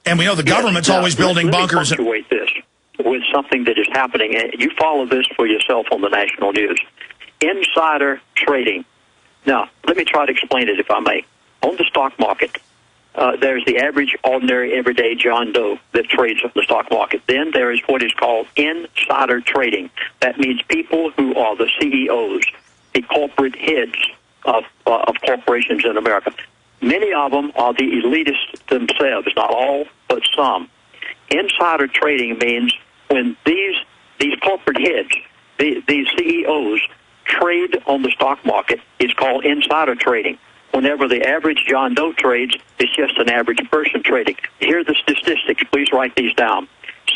And we know the government's always building bunkers. Let me punctuate this with something that is happening. And you follow this for yourself on the national news. Insider trading. Now, let me try to explain it, if I may. On the stock market, there's the average, ordinary, everyday John Doe that trades on the stock market. Then there is what is called insider trading. That means people who are the CEOs, the corporate heads of corporations in America. Many of them are the elitists themselves, not all, but some. Insider trading means when these corporate heads, these CEOs, trade on the stock market, it's called insider trading. Whenever the average John Doe trades, it's just an average person trading. Here are the statistics. Please write these down.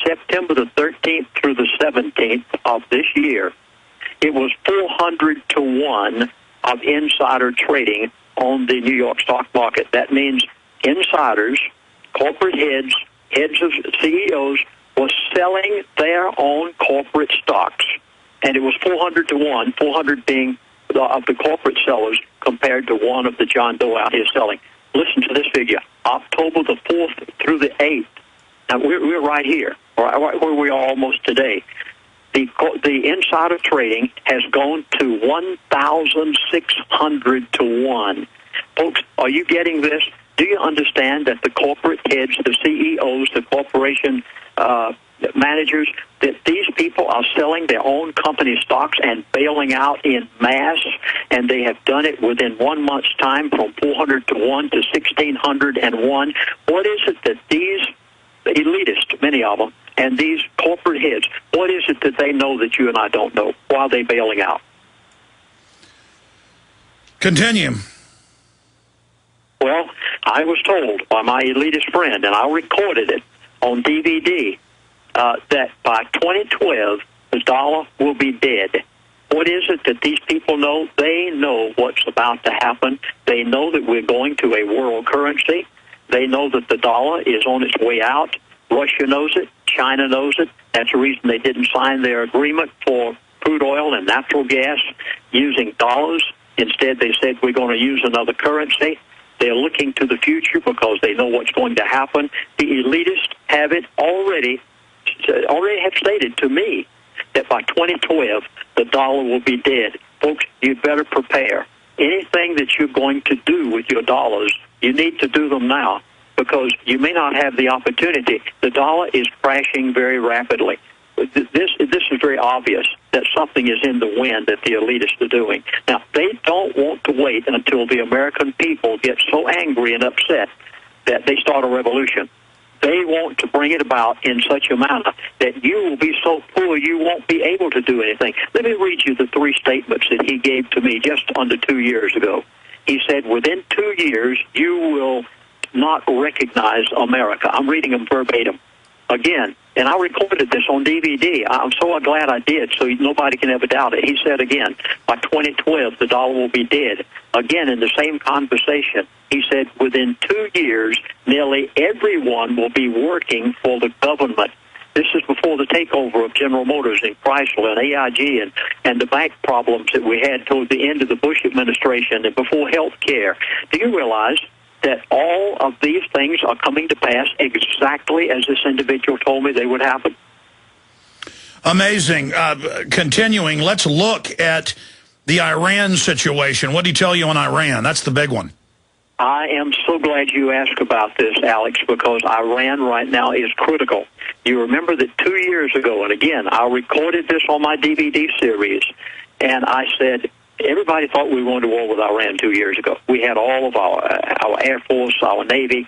September the 13th through the 17th of this year, it was 400 to 1 of insider trading on the New York stock market. That means insiders, corporate heads of CEOs, was selling their own corporate stocks. And it was 400 to 1, 400 being of the corporate sellers compared to 1 of the John Doe out here selling. Listen to this figure. October the 4th through the 8th. Now, we're right here, right where we are almost today. The insider trading has gone to 1,600 to 1. Folks, are you getting this? Do you understand that the corporate heads, the CEOs, the corporation managers, that these people are selling their own company stocks and bailing out in mass, and they have done it within 1 month's time from 400 to 1 to 1,601? What is it that these elitists, many of them, and these corporate heads, what is it that they know that you and I don't know? Why are they bailing out? Continue. Well, I was told by my elitist friend, and I recorded it on DVD, that by 2012, the dollar will be dead. What is it that these people know? They know what's about to happen. They know that we're going to a world currency. They know that the dollar is on its way out. Russia knows it. China knows it. That's the reason they didn't sign their agreement for crude oil and natural gas using dollars. Instead, they said we're going to use another currency. They're looking to the future because they know what's going to happen. The elitists have it already have stated to me that by 2012, the dollar will be dead. Folks, you'd better prepare. Anything that you're going to do with your dollars, you need to do them now because you may not have the opportunity. The dollar is crashing very rapidly. This is very obvious that something is in the wind that the elitists are doing. Now, they don't want to wait until the American people get so angry and upset that they start a revolution. They want to bring it about in such a manner that you will be so poor you won't be able to do anything. Let me read you the 3 statements that he gave to me just under 2 years ago. He said, within 2 years, you will not recognize America. I'm reading them verbatim. Again, and I recorded this on DVD. I'm so glad I did, so nobody can ever doubt it. He said again, by 2012, the dollar will be dead. Again, in the same conversation, he said within 2 years, nearly everyone will be working for the government. This is before the takeover of General Motors and Chrysler and AIG and the bank problems that we had toward the end of the Bush administration and before health care. Do you realize that all of these things are coming to pass exactly as this individual told me they would happen? Amazing. Continuing, let's look at the Iran situation. What did he tell you on Iran? That's the big one. I am so glad you asked about this, Alex, because Iran right now is critical. You remember that 2 years ago, and again, I recorded this on my DVD series, and I said, everybody thought we were going to war with Iran 2 years ago. We had all of our Air Force, our Navy,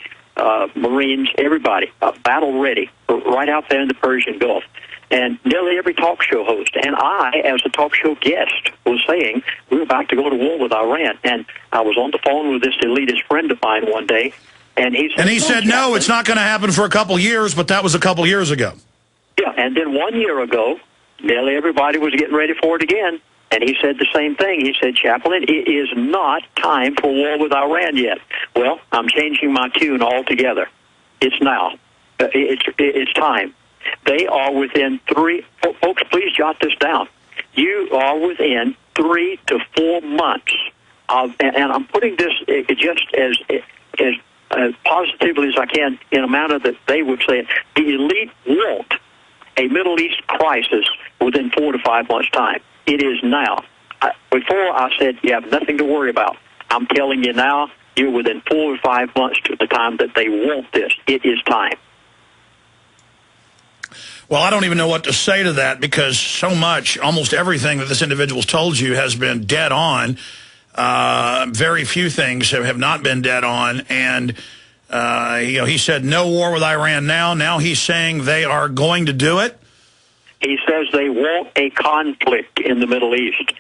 Marines, everybody battle ready right out there in the Persian Gulf. And nearly every talk show host, and I, as a talk show guest, was saying we're about to go to war with Iran. And I was on the phone with this elitist friend of mine one day, and he said, no, it's not going to happen for a couple years, but that was a couple years ago. Yeah, and then 1 year ago, nearly everybody was getting ready for it again. And he said the same thing. He said, Chaplain, it is not time for war with Iran yet. Well, I'm changing my tune altogether. It's now. It's time. They are within 3... Folks, please jot this down. You are within 3 to 4 months of... And I'm putting this just as as positively as I can in a manner that they would say it. The elite want a Middle East crisis within 4 to 5 months' time. It is now. Before I said you have nothing to worry about. I'm telling you now, you're within 4 or 5 months to the time that they want this. It is time. Well, I don't even know what to say to that, because so much, almost everything that this individual's told you has been dead on. Very few things have not been dead on. And, he said no war with Iran now. Now he's saying they are going to do it. He says they want a conflict in the Middle East.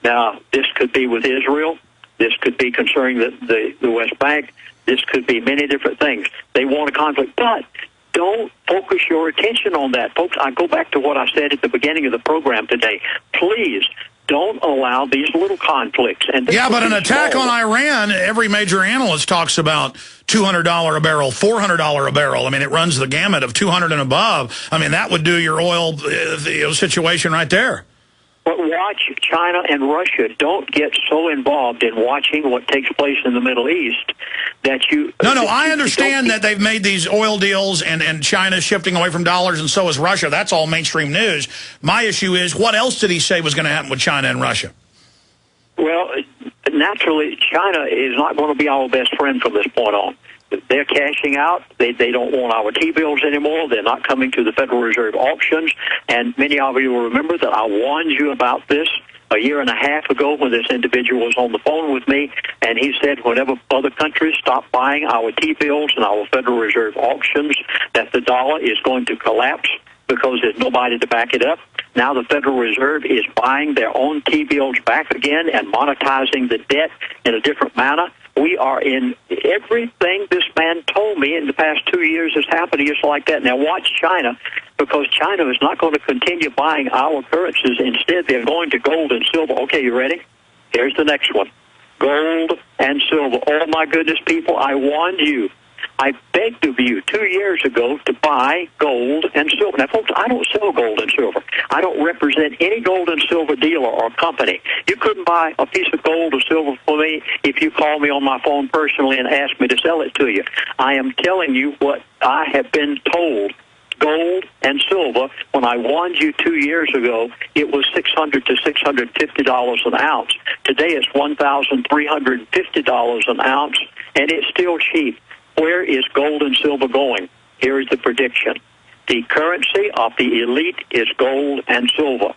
Now, this could be with Israel. This could be concerning the West Bank. This could be many different things. They want a conflict, but don't focus your attention on that. Folks, I go back to what I said at the beginning of the program today. Please don't allow these little conflicts. Yeah, but an attack on Iran, every major analyst talks about $200 a barrel, $400 a barrel. I mean, it runs the gamut of 200 and above. I mean, that would do your oil situation right there. But watch China and Russia. Don't get so involved in watching what takes place in the Middle East that you... No, I understand that they've made these oil deals and China's shifting away from dollars, and so is Russia. That's all mainstream news. My issue is, what else did he say was going to happen with China and Russia? Well, naturally, China is not going to be our best friend from this point on. They're cashing out. They don't want our T-bills anymore. They're not coming to the Federal Reserve auctions. And many of you will remember that I warned you about this a year and a half ago when this individual was on the phone with me, and he said whenever other countries stop buying our T-bills and our Federal Reserve auctions, that the dollar is going to collapse because there's nobody to back it up. Now the Federal Reserve is buying their own T-bills back again and monetizing the debt in a different manner. We are in everything this man told me in the past 2 years is happening just like that. Now watch China, because China is not going to continue buying our currencies. Instead, they're going to gold and silver. Okay, you ready? Here's the next one. Gold and silver. Oh, my goodness, people, I warned you. I begged of you 2 years ago to buy gold and silver. Now, folks, I don't sell gold and silver. I don't represent any gold and silver dealer or company. You couldn't buy a piece of gold or silver for me if you call me on my phone personally and ask me to sell it to you. I am telling you what I have been told. Gold and silver, when I warned you 2 years ago, it was $600 to $650 an ounce. Today it's $1,350 an ounce, and it's still cheap. Where is gold and silver going? Here is the prediction. The currency of the elite is gold and silver.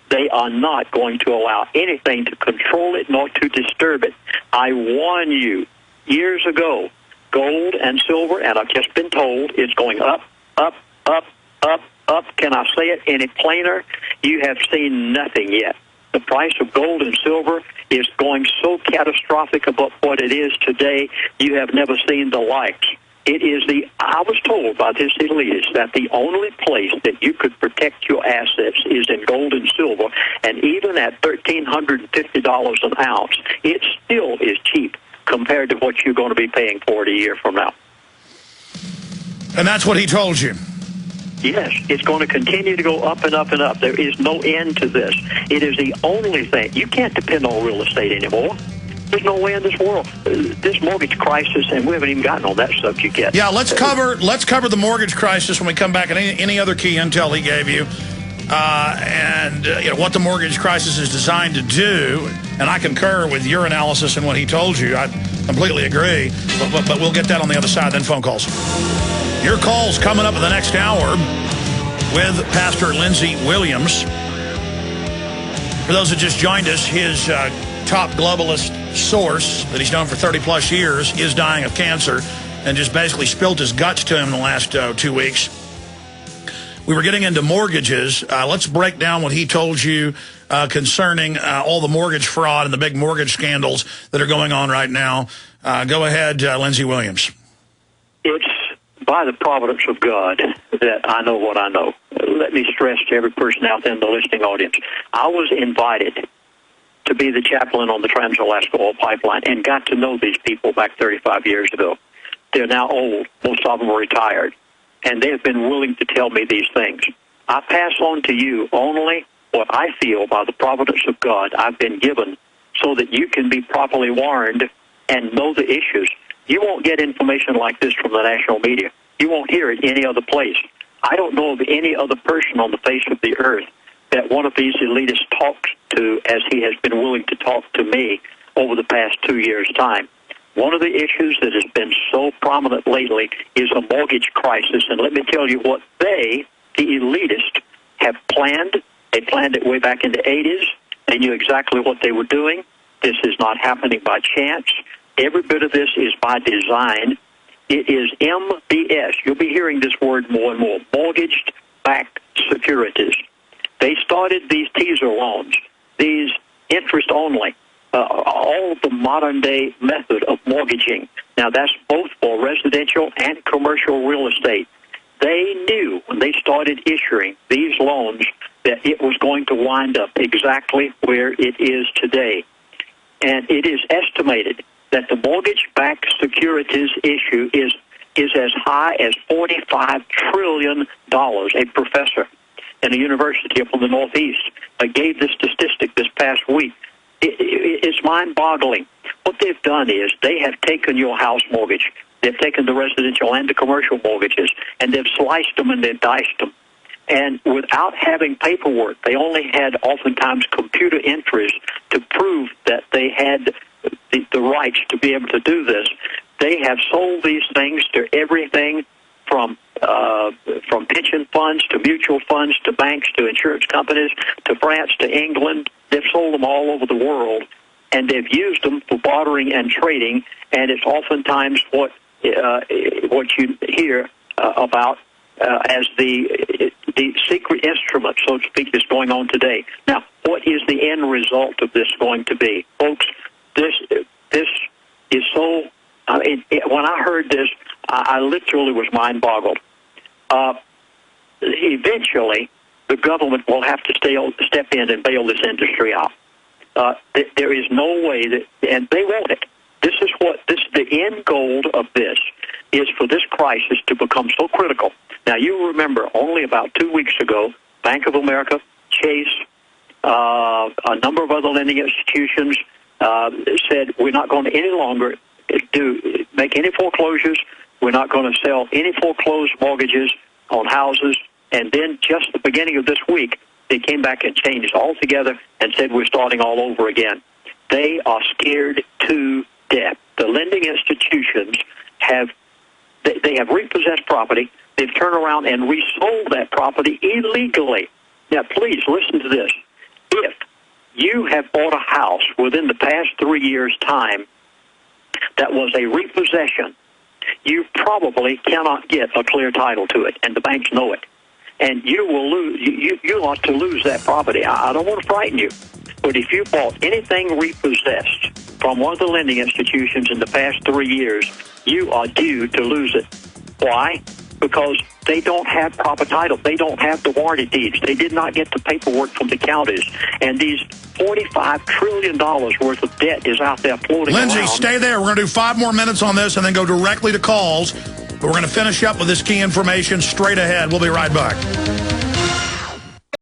They are not going to allow anything to control it nor to disturb it. I warn you years ago, gold and silver, and I've just been told, is going up, up, up, up, up. Can I say it any plainer? You have seen nothing yet. The price of gold and silver is going so catastrophic about what it is today, you have never seen the likes. It is I was told by this elitist that the only place that you could protect your assets is in gold and silver, and even at $1,350 an ounce, it still is cheap compared to what you're going to be paying for it a year from now. And that's what he told you? Yes, it's going to continue to go up and up and up. There is no end to this. It is the only thing. You can't depend on real estate anymore. There's no way in this world. This mortgage crisis, and we haven't even gotten on that subject yet. Yeah, let's cover the mortgage crisis when we come back, and any other key intel he gave you, and what the mortgage crisis is designed to do. And I concur with your analysis and what he told you. I completely agree. But we'll get that on the other side. Then phone calls. Your call's coming up in the next hour with Pastor Lindsey Williams. For those that just joined us, his top globalist source that he's known for 30-plus years is dying of cancer and just basically spilt his guts to him in the last 2 weeks. We were getting into mortgages. Let's break down what he told you concerning all the mortgage fraud and the big mortgage scandals that are going on right now. Go ahead, Lindsey Williams. It's by the providence of God that I know what I know. Let me stress to every person out there in the listening audience, I was invited to be the chaplain on the Trans-Alaska Oil Pipeline and got to know these people back 35 years ago. They're now old. Most of them are retired. And they have been willing to tell me these things. I pass on to you only what I feel by the providence of God I've been given so that you can be properly warned and know the issues. You won't get information like this from the national media. You won't hear it any other place. I don't know of any other person on the face of the earth that one of these elitists talks to as he has been willing to talk to me over the past 2 years' time. One of the issues that has been so prominent lately is a mortgage crisis. And let me tell you what they, the elitists, have planned. They planned it way back in the 80s. They knew exactly what they were doing. This is not happening by chance. Every bit of this is by design. It is MBS. You'll be hearing this word more and more, mortgage-backed securities. They started these teaser loans, these interest-only, all of the modern-day method of mortgaging. Now, that's both for residential and commercial real estate. They knew when they started issuing these loans that it was going to wind up exactly where it is today. And it is estimated that the mortgage-backed securities issue is as high as $45 trillion. A professor in a university up in the Northeast gave this statistic this past week. It's mind-boggling. What they've done is they have taken your house mortgage, they've taken the residential and the commercial mortgages, and they've sliced them and they've diced them. And without having paperwork, they only had oftentimes computer entries to prove that they had the rights to be able to do this. They have sold these things to everything from pension funds to mutual funds to banks to insurance companies to France to England. They've sold them all over the world, and they've used them for bartering and trading. And it's oftentimes what you hear about as the secret instrument, so to speak, that's going on today. Now, what is the end result of this going to be, folks? This is so. When I heard this, I literally was mind-boggled. Eventually, the government will have to step in and bail this industry out. There is no way that, and they want it. The end goal of this is for this crisis to become so critical. Now, you remember only about 2 weeks ago, Bank of America, Chase, a number of other lending institutions said we're not going to any longer make any foreclosures. We're not going to sell any foreclosed mortgages on houses. And then just the beginning of this week, they came back and changed altogether and said we're starting all over again. They are scared to death. The lending institutions have repossessed property. They've turned around and resold that property illegally. Now, please listen to this. If you have bought a house within the past 3 years' time that was a repossession, you probably cannot get a clear title to it, and the banks know it. And you will lose. You ought to lose that property. I don't want to frighten you, but if you bought anything repossessed from one of the lending institutions in the past 3 years, you are due to lose it. Why? Because they don't have proper title. They don't have the warranty deeds. They did not get the paperwork from the counties. And these $45 trillion worth of debt is out there floating around. Lindsey, stay there. We're going to do 5 more minutes on this and then go directly to calls. But we're going to finish up with this key information straight ahead. We'll be right back.